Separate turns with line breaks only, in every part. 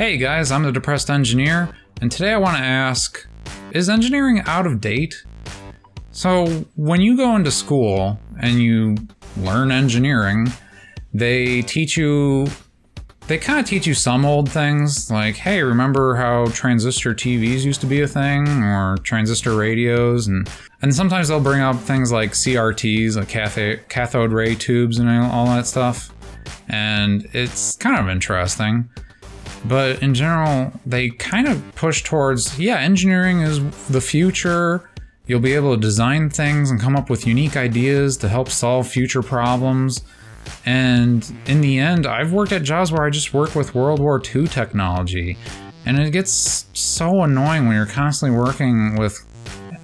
Hey guys, I'm the Depressed Engineer, and today I want to ask, is engineering out of date? So when you go into school and you learn engineering, they kind of teach you some old things, like, hey, remember how transistor TVs used to be a thing, or transistor radios, and sometimes they'll bring up things like CRTs, like cathode ray tubes and all that stuff, and it's kind of interesting. But in general, they kind of push towards, yeah, engineering is the future. You'll be able to design things and come up with unique ideas to help solve future problems. And in the end, I've worked at jobs where I just work with World War II technology. And it gets so annoying when you're constantly working with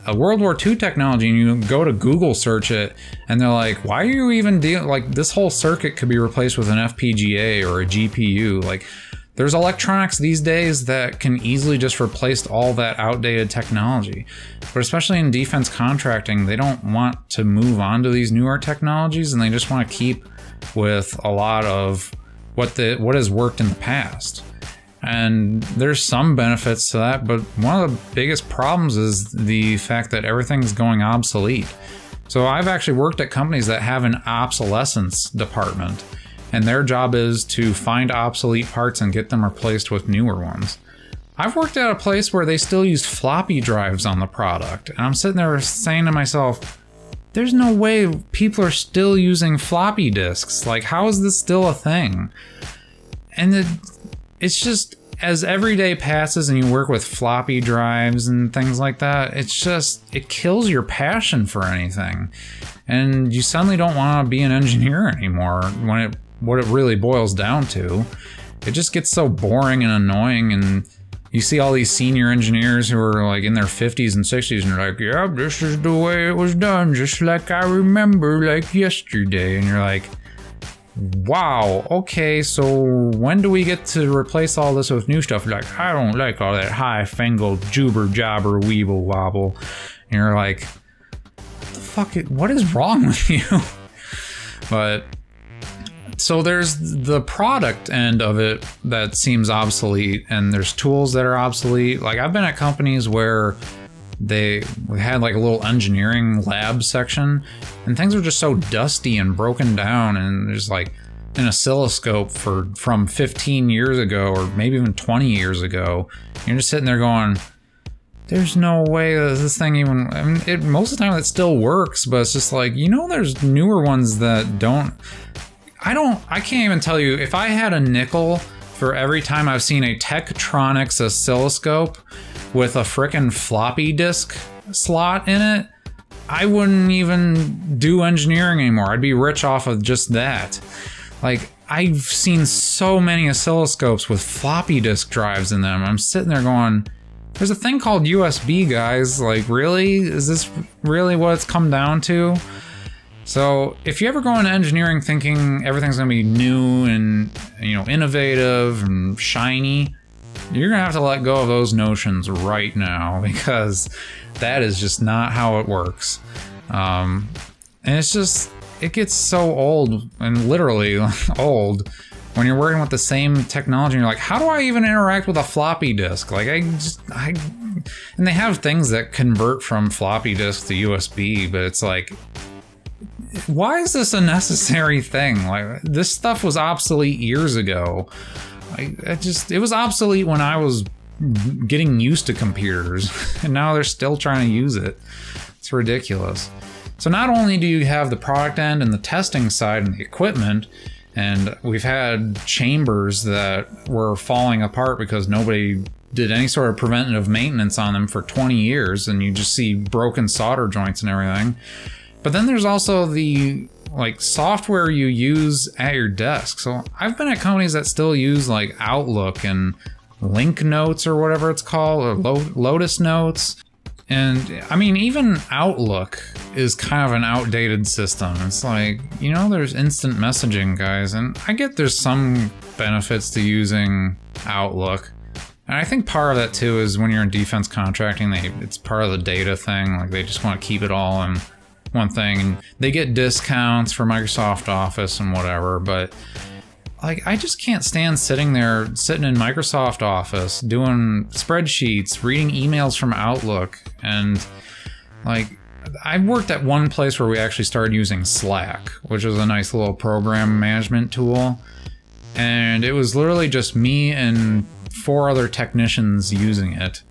a World War II technology and you go to Google search it and they're like, why are you even dealing, like, this whole circuit could be replaced with an FPGA or a GPU. Like, there's electronics these days that can easily just replace all that outdated technology. But especially in defense contracting, they don't want to move on to these newer technologies, and they just want to keep with a lot of what has worked in the past. And there's some benefits to that, but one of the biggest problems is the fact that everything's going obsolete. So I've actually worked at companies that have an obsolescence department, and their job is to find obsolete parts and get them replaced with newer ones. I've worked at a place where they still use floppy drives on the product, and I'm sitting there saying to myself, there's no way people are still using floppy disks. Like, how is this still a thing? And it's just, as every day passes and you work with floppy drives and things like that, it kills your passion for anything. And you suddenly don't want to be an engineer anymore what it really boils down to. It just gets so boring and annoying, and you see all these senior engineers who are like in their 50s and 60s and they're like, yeah, this is the way it was done, just like I remember, like yesterday. And you're like, wow, okay, so when do we get to replace all this with new stuff? Like, I don't like all that high-fangled jubber jabber weeble wobble. And you're like, what is wrong with you? But so there's the product end of it that seems obsolete, and there's tools that are obsolete. Like, I've been at companies where they had like a little engineering lab section, and things were just so dusty and broken down, and there's like an oscilloscope from 15 years ago, or maybe even 20 years ago. You're just sitting there going, there's no way that this thing even, I mean, most of the time it still works, but it's just like, there's newer ones that don't. I can't even tell you, if I had a nickel for every time I've seen a Tektronix oscilloscope with a frickin' floppy disk slot in it, I wouldn't even do engineering anymore. I'd be rich off of just that. Like, I've seen so many oscilloscopes with floppy disk drives in them. I'm sitting there going, there's a thing called USB, guys. Like, really? Is this really what it's come down to? So if you ever go into engineering thinking everything's going to be new and, innovative and shiny, you're going to have to let go of those notions right now, because that is just not how it works. And it gets so old, and literally old, when you're working with the same technology and you're like, how do I even interact with a floppy disk? Like, and they have things that convert from floppy disk to USB, but it's like, why is this a necessary thing? Like, this stuff was obsolete years ago. It was obsolete when I was getting used to computers, and now they're still trying to use it. It's ridiculous. So not only do you have the product end and the testing side and the equipment, and we've had chambers that were falling apart because nobody did any sort of preventative maintenance on them for 20 years, and you just see broken solder joints and everything. But then there's also the software you use at your desk. So I've been at companies that still use like Outlook and Link Notes or whatever it's called, or Lotus Notes. And I mean, even Outlook is kind of an outdated system. It's like, there's instant messaging, guys. And I get there's some benefits to using Outlook. And I think part of that too is when you're in defense contracting, it's part of the data thing. Like, they just want to keep it all in one thing, and they get discounts for Microsoft Office and whatever, but like, I just can't stand sitting in Microsoft Office doing spreadsheets, reading emails from Outlook, and like, I worked at one place where we actually started using Slack, which was a nice little program management tool. And it was literally just me and 4 other technicians using it.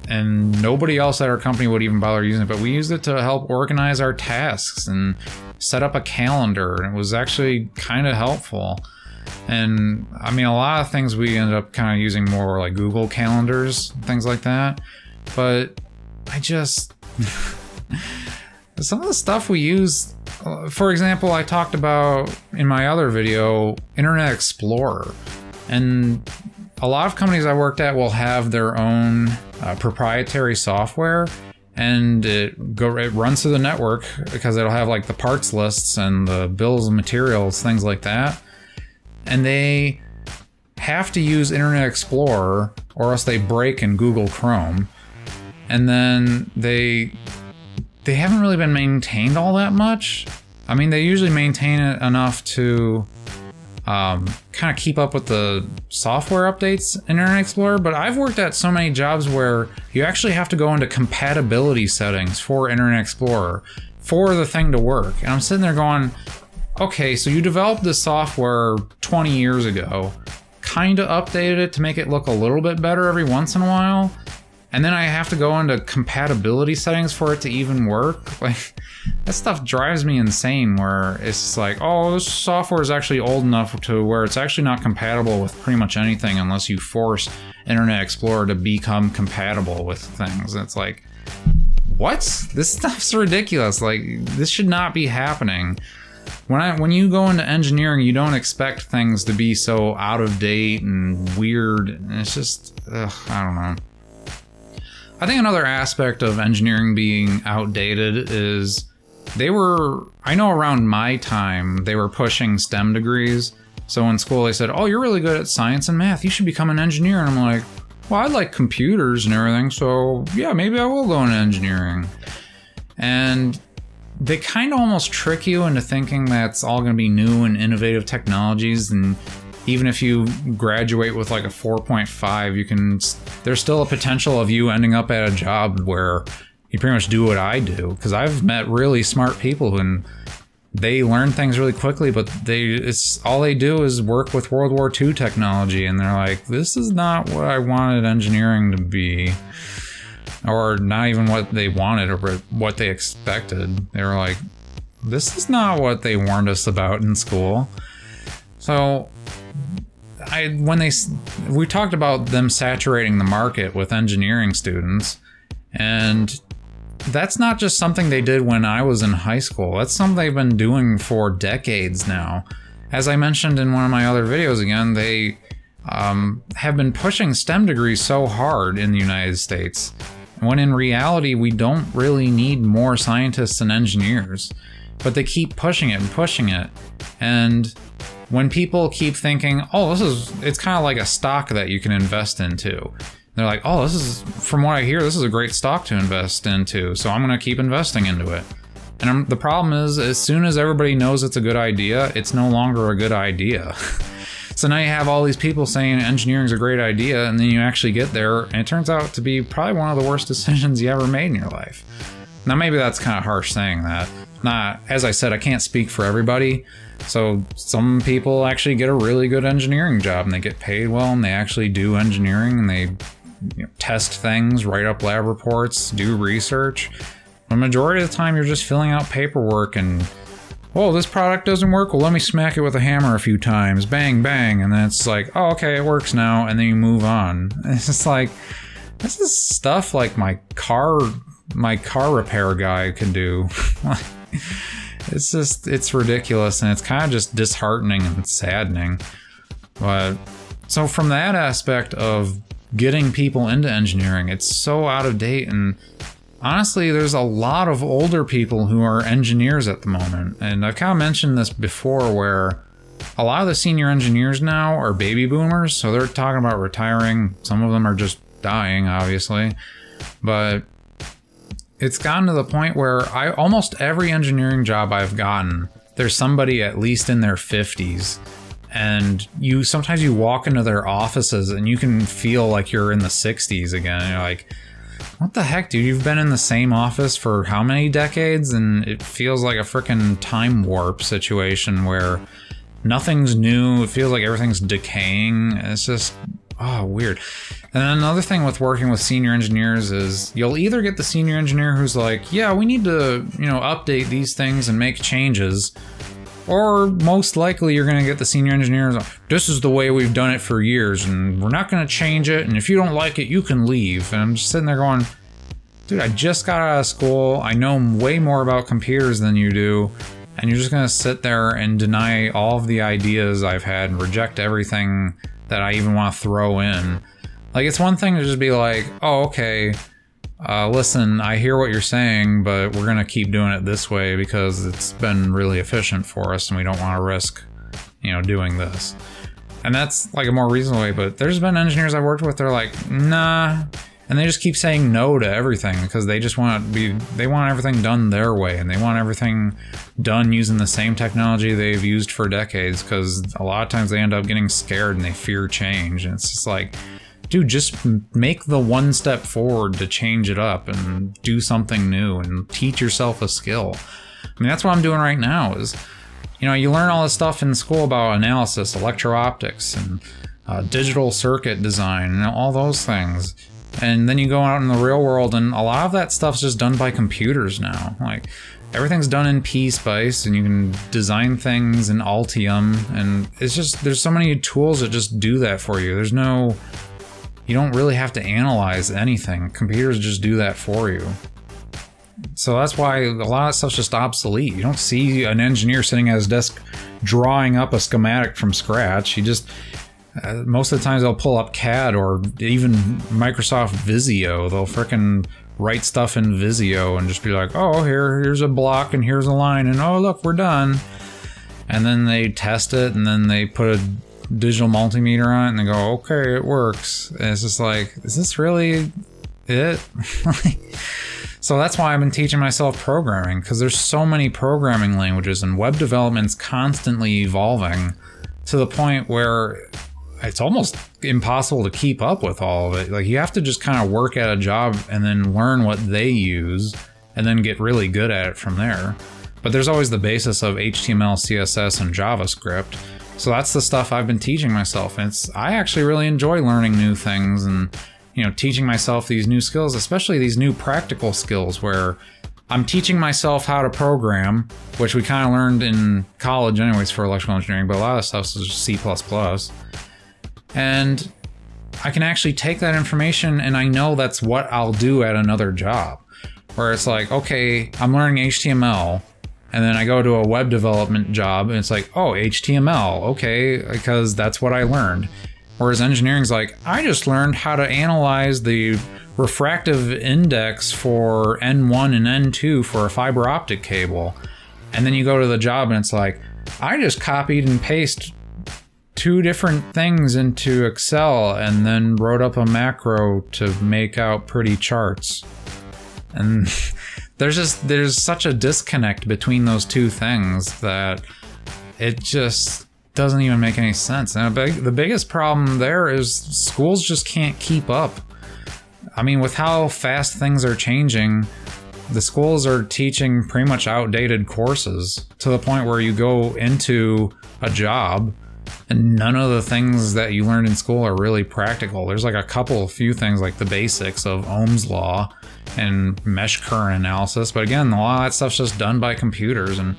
And nobody else at our company would even bother using it, but we used it to help organize our tasks and set up a calendar. And it was actually kind of helpful. And I mean, a lot of things we ended up kind of using more like Google calendars, things like that. But I just... some of the stuff we use, for example, I talked about in my other video, Internet Explorer. And a lot of companies I worked at will have their own proprietary software, and it runs through the network because it'll have like the parts lists and the bills of materials, things like that. And they have to use Internet Explorer or else they break in Google Chrome. And then they haven't really been maintained all that much. I mean, they usually maintain it enough to kind of keep up with the software updates in Internet Explorer, but I've worked at so many jobs where you actually have to go into compatibility settings for Internet Explorer for the thing to work. And I'm sitting there going, okay, so you developed this software 20 years ago, kind of updated it to make it look a little bit better every once in a while, and then I have to go into compatibility settings for it to even work. Like, that stuff drives me insane, where it's like, oh, this software is actually old enough to where it's actually not compatible with pretty much anything unless you force Internet Explorer to become compatible with things. And it's like, what? This stuff's ridiculous. Like, this should not be happening. When you go into engineering, you don't expect things to be so out of date and weird. And it's just, I don't know. I think another aspect of engineering being outdated is I know around my time, they were pushing STEM degrees. So in school they said, oh, you're really good at science and math, you should become an engineer. And I'm like, well, I like computers and everything, so yeah, maybe I will go into engineering. And they kind of almost trick you into thinking that's all going to be new and innovative technologies, and even if you graduate with like a 4.5, there's still a potential of you ending up at a job where you pretty much do what I do. Because I've met really smart people and they learn things really quickly, but all they do is work with World War II technology, and they're like, this is not what I wanted engineering to be. Or not even what they wanted or what they expected. They were like, this is not what they warned us about in school. So we talked about them saturating the market with engineering students, and that's not just something they did when I was in high school. That's something they've been doing for decades now. As I mentioned in one of my other videos again, they have been pushing STEM degrees so hard in the United States, when in reality we don't really need more scientists and engineers. But they keep pushing it and pushing it. And when people keep thinking, oh, it's kind of like a stock that you can invest into. They're like, oh, from what I hear, this is a great stock to invest into, so I'm going to keep investing into it. And the problem is, as soon as everybody knows it's a good idea, it's no longer a good idea. So now you have all these people saying engineering is a great idea, and then you actually get there, and it turns out to be probably one of the worst decisions you ever made in your life. Now, maybe that's kind of harsh saying that. As I said, I can't speak for everybody. So some people actually get a really good engineering job, and they get paid well, and they actually do engineering, and they test things, write up lab reports, do research. The majority of the time, you're just filling out paperwork and, oh, this product doesn't work? Well, let me smack it with a hammer a few times. Bang, bang. And then it's like, oh, okay, it works now. And then you move on. It's just like, this is stuff like my car repair guy can do. It's ridiculous. And it's kind of just disheartening and saddening. But so from that aspect of getting people into engineering, it's so out of date. And honestly, there's a lot of older people who are engineers at the moment. And I've kind of mentioned this before, where a lot of the senior engineers now are baby boomers. So they're talking about retiring. Some of them are just dying, obviously. But it's gotten to the point where almost every engineering job I've gotten, there's somebody at least in their 50s. And sometimes you walk into their offices and you can feel like you're in the 60s again. And you're like, what the heck, dude? You've been in the same office for how many decades? And it feels like a freaking time warp situation where nothing's new. It feels like everything's decaying. It's just, weird. And then another thing with working with senior engineers is you'll either get the senior engineer who's like, yeah, we need to, update these things and make changes. Or most likely you're going to get the senior engineers, this is the way we've done it for years and we're not going to change it. And if you don't like it, you can leave. And I'm just sitting there going, dude, I just got out of school. I know way more about computers than you do. And you're just going to sit there and deny all of the ideas I've had and reject everything that I even want to throw in. Like, it's one thing to just be like, oh, okay, listen, I hear what you're saying, but we're going to keep doing it this way because it's been really efficient for us and we don't want to risk, doing this. And that's like a more reasonable way, but there's been engineers I've worked with, they're like, nah, and they just keep saying no to everything because they just they want everything done their way and they want everything done using the same technology they've used for decades, because a lot of times they end up getting scared and they fear change. And it's just like, dude, just make the one step forward to change it up and do something new and teach yourself a skill. I mean, that's what I'm doing right now is, you learn all this stuff in school about analysis, electro-optics, and digital circuit design and all those things. And then you go out in the real world and a lot of that stuff's just done by computers now. Like, everything's done in PSpice and you can design things in Altium. And it's just, there's so many tools that just do that for you. You don't really have to analyze anything. Computers just do that for you. So that's why a lot of stuff's just obsolete. You don't see an engineer sitting at his desk drawing up a schematic from scratch. He just, most of the times they'll pull up CAD or even Microsoft Visio. They'll frickin' write stuff in Visio and just be like, oh, here's a block and here's a line and oh, look, we're done. And then they test it and then they put a digital multimeter on it and they go, okay, it works. And it's just like, is this really it? So that's why I've been teaching myself programming, because there's so many programming languages and web development's constantly evolving to the point where it's almost impossible to keep up with all of it. Like, you have to just kind of work at a job and then learn what they use and then get really good at it from there. But there's always the basis of HTML, CSS, and JavaScript. So that's the stuff I've been teaching myself. And I actually really enjoy learning new things and, teaching myself these new skills, especially these new practical skills where I'm teaching myself how to program, which we kind of learned in college anyways for electrical engineering, but a lot of stuff is just C++. And I can actually take that information and I know that's what I'll do at another job. Where it's like, okay, I'm learning HTML, and then I go to a web development job and it's like, oh, HTML, okay, because that's what I learned. Whereas engineering's like, I just learned how to analyze the refractive index for N1 and N2 for a fiber optic cable. And then you go to the job and it's like, I just copied and pasted 2 different things into Excel and then wrote up a macro to make out pretty charts. And there's such a disconnect between those two things that it just doesn't even make any sense. And the biggest problem there is schools just can't keep up. I mean, with how fast things are changing, the schools are teaching pretty much outdated courses to the point where you go into a job and none of the things that you learned in school are really practical. There's like a few things like the basics of Ohm's law and mesh current analysis. But again, a lot of that stuff's just done by computers. And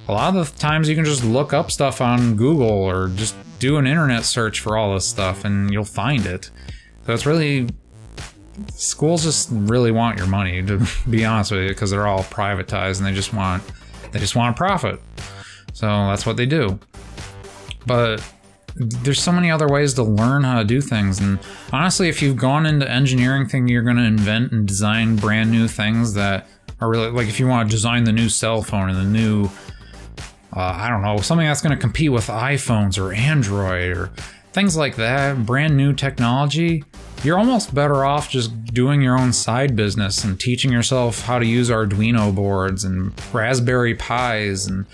a lot of the times you can just look up stuff on Google or just do an internet search for all this stuff and you'll find it. So it's really, schools just really want your money, to be honest with you, because they're all privatized and they just want a profit. So that's what they do. But there's so many other ways to learn how to do things. And honestly, if you've gone into engineering thinking you're going to invent and design brand new things that are really, like if you want to design the new cell phone and the new, I don't know, something that's going to compete with iPhones or Android or things like that, brand new technology, you're almost better off just doing your own side business and teaching yourself how to use Arduino boards and Raspberry Pis and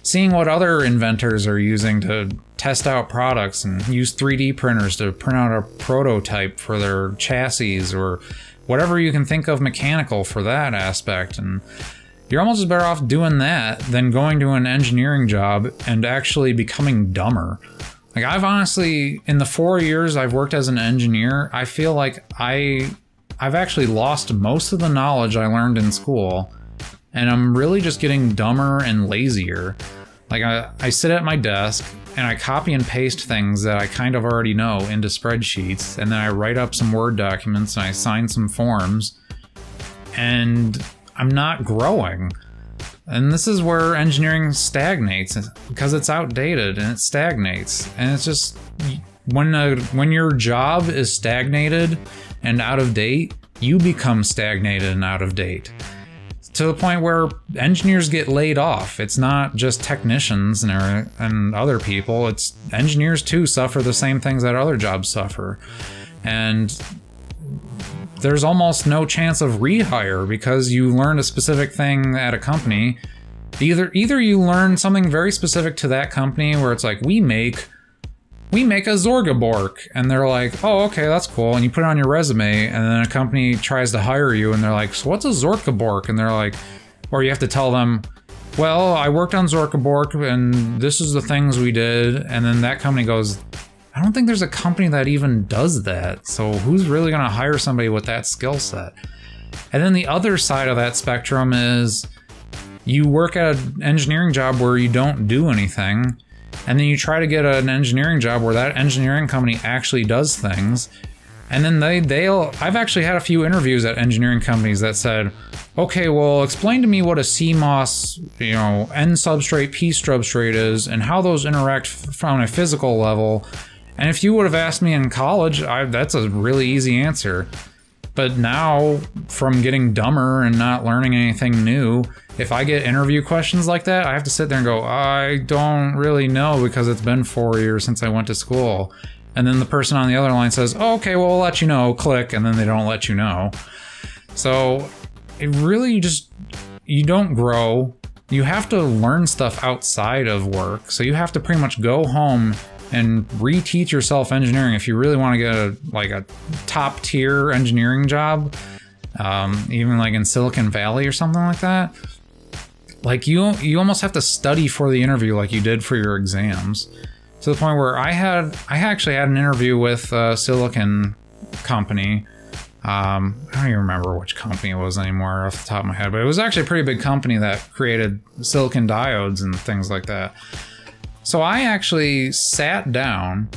seeing what other inventors are using to test out products and use 3D printers to print out a prototype for their chassis or whatever you can think of mechanical for that aspect. And you're almost as better off doing that than going to an engineering job and actually becoming dumber. Like, I've honestly, in the 4 years I've worked as an engineer, I feel like I've actually lost most of the knowledge I learned in school, and I'm really just getting dumber and lazier. Like, I sit at my desk and I copy and paste things that I kind of already know into spreadsheets, and then I write up some Word documents and I sign some forms, and I'm not growing. And this is where engineering stagnates, because it's outdated and it stagnates. And it's just, when your job is stagnated and out of date, you become stagnated and out of date. To the point where engineers get laid off. It's not just technicians and other people. It's engineers too suffer the same things that other jobs suffer. And there's almost no chance of rehire because you learned a specific thing at a company. Either you learn something very specific to that company where it's like, we make a Zorgabork, and they're like, oh, okay, that's cool, and you put it on your resume, and then a company tries to hire you and they're like, so what's a Zorgabork? And they're like, or you have to tell them, well, I worked on Zorgabork and this is the things we did, and then that company goes, I don't think there's a company that even does that. So who's really going to hire somebody with that skill set? And then the other side of that spectrum is you work at an engineering job where you don't do anything, and then you try to get an engineering job where that engineering company actually does things. And then I've actually had a few interviews at engineering companies that said, okay, well, explain to me what a CMOS, N substrate, P substrate is, and how those interact on a physical level. And if you would have asked me in college, that's a really easy answer. But now, from getting dumber and not learning anything new, if I get interview questions like that, I have to sit there and go, I don't really know because it's been 4 years since I went to school. And then the person on the other line says, oh, okay, well, we'll let you know, click, and then they don't let you know. So it really you don't grow. You have to learn stuff outside of work. So you have to pretty much go home and reteach yourself engineering if you really want to get a top tier engineering job, even like in Silicon Valley or something like that. Like you almost have to study for the interview like you did for your exams, to the point where I actually had an interview with a Silicon company. I don't even remember which company it was anymore off the top of my head, but it was actually a pretty big company that created silicon diodes and things like that. So I actually sat down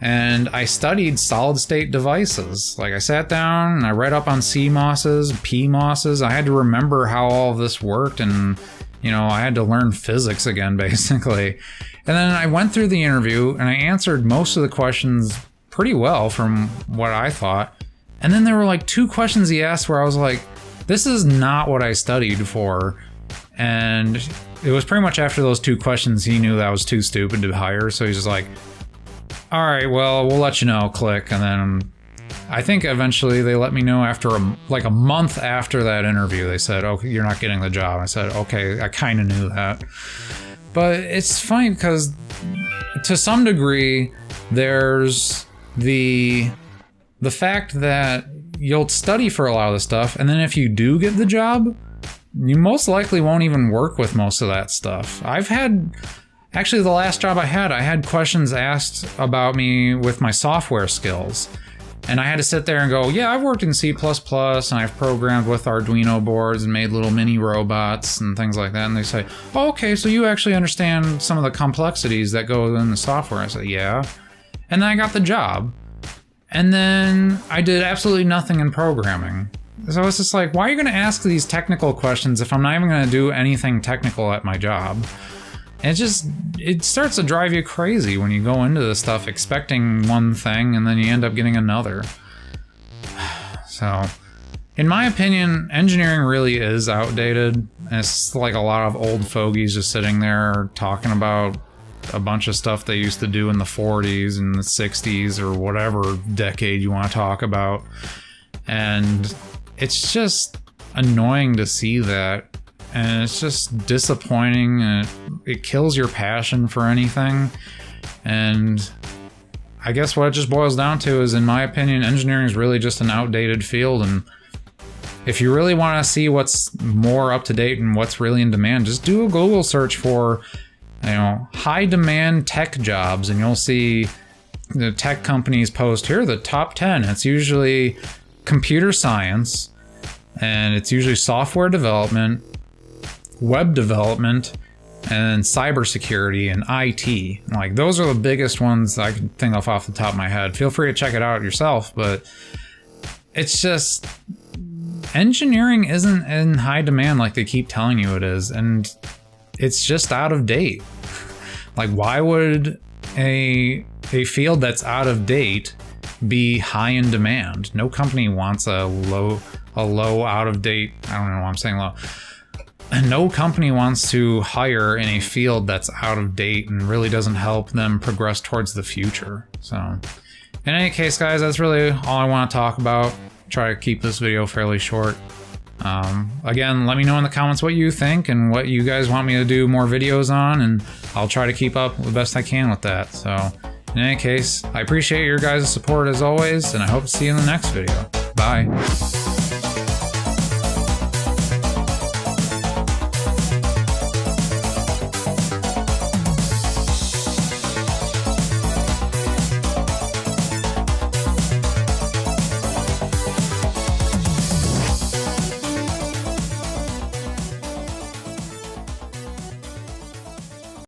and I studied solid state devices. Like, I sat down and I read up on CMOSs, PMOSs. I had to remember how all of this worked, and I had to learn physics again, basically. And then I went through the interview and I answered most of the questions pretty well from what I thought. And then there were like 2 questions he asked where I was like, this is not what I studied for. And it was pretty much after those 2 questions he knew that I was too stupid to hire. So he's just like, all right, well, we'll let you know, click. And then I think eventually they let me know after a month after that interview. They said, okay, you're not getting the job. I said, okay, I kind of knew that. But it's funny because to some degree, there's the fact that you'll study for a lot of the stuff, and then if you do get the job, you most likely won't even work with most of that stuff. Actually, the last job I had questions asked about me with my software skills. And I had to sit there and go, yeah, I've worked in C++ and I've programmed with Arduino boards and made little mini robots and things like that. And they say, oh, okay, so you actually understand some of the complexities that go in the software. I said, yeah. And then I got the job. And then I did absolutely nothing in programming. So it's just like, why are you going to ask these technical questions if I'm not even going to do anything technical at my job? And it starts to drive you crazy when you go into this stuff expecting one thing and then you end up getting another. So, in my opinion, engineering really is outdated. And it's like a lot of old fogies just sitting there talking about a bunch of stuff they used to do in the 40s and the 60s or whatever decade you want to talk about. And it's just annoying to see that. And it's just disappointing. And it kills your passion for anything. And I guess what it just boils down to is, in my opinion, engineering is really just an outdated field. And if you really want to see what's more up to date and what's really in demand, just do a Google search for, high demand tech jobs, and you'll see the tech companies post, here are the top 10. It's usually computer science, and it's usually software development, web development, and cybersecurity and IT. Like, those are the biggest ones I can think of off the top of my head. Feel free to check it out yourself, but it's just, engineering isn't in high demand like they keep telling you it is, and it's just out of date. Like, why would a field that's out of date be high in demand? No company wants a low out of date. I don't know why I'm saying low. No company wants to hire in a field that's out of date and really doesn't help them progress towards the future. So in any case, guys, that's really all I want to talk about. Try to keep this video fairly short. Again, let me know in the comments what you think and what you guys want me to do more videos on, and I'll try to keep up the best I can with that. So in any case, I appreciate your guys' support as always, and I hope to see you in the next video. Bye.